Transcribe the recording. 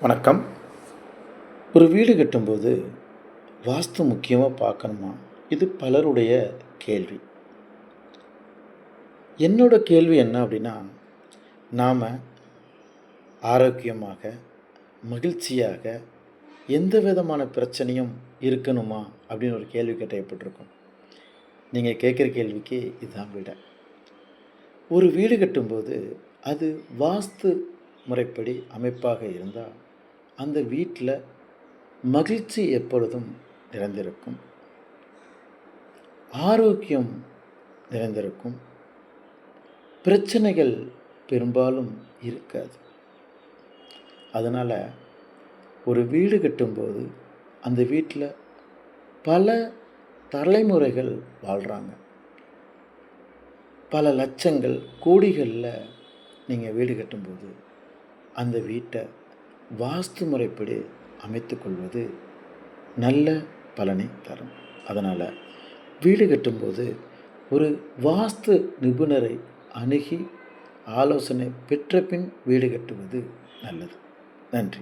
வணக்கம். ஒரு வீடு கட்டும்போது வாஸ்து முக்கியமாக பார்க்கணுமா? இது பலருடைய கேள்வி. என்னோட கேள்வி என்ன அப்படின்னா, நாம் ஆரோக்கியமாக, மகிழ்ச்சியாக, எந்த விதமான பிரச்சனையும் இருக்கணுமா அப்படின்னு ஒரு கேள்வி கேட்டால் எப்படி இருக்கும்? நீங்கள் கேட்குற கேள்விக்கு இதுதான் விடை. ஒரு வீடு கட்டும்போது அது வாஸ்து முறைப்படி அமைப்பாக இருந்தால் அந்த வீட்டில் மகிழ்ச்சி எப்பொழுதும் நிறைந்திருக்கும், ஆரோக்கியம் நிறைந்திருக்கும், பிரச்சனைகள் பெரும்பாலும் இருக்காது. அதனால் ஒரு வீடு கட்டும்போது அந்த வீட்டில் பல தலைமுறைகள் வாழ்கிறாங்க. பல லட்சங்கள் கோடிகளில் நீங்கள் வீடு கட்டும்போது அந்த வீட்டை வாஸ்து முறைப்படி அமைத்துக்கொள்வது நல்ல பலனை தரும். அதனால் வீடு கட்டும்போது ஒரு வாஸ்து நிபுணரை அணுகி ஆலோசனை பெற்ற பின் வீடு கட்டுவது நல்லது. நன்றி.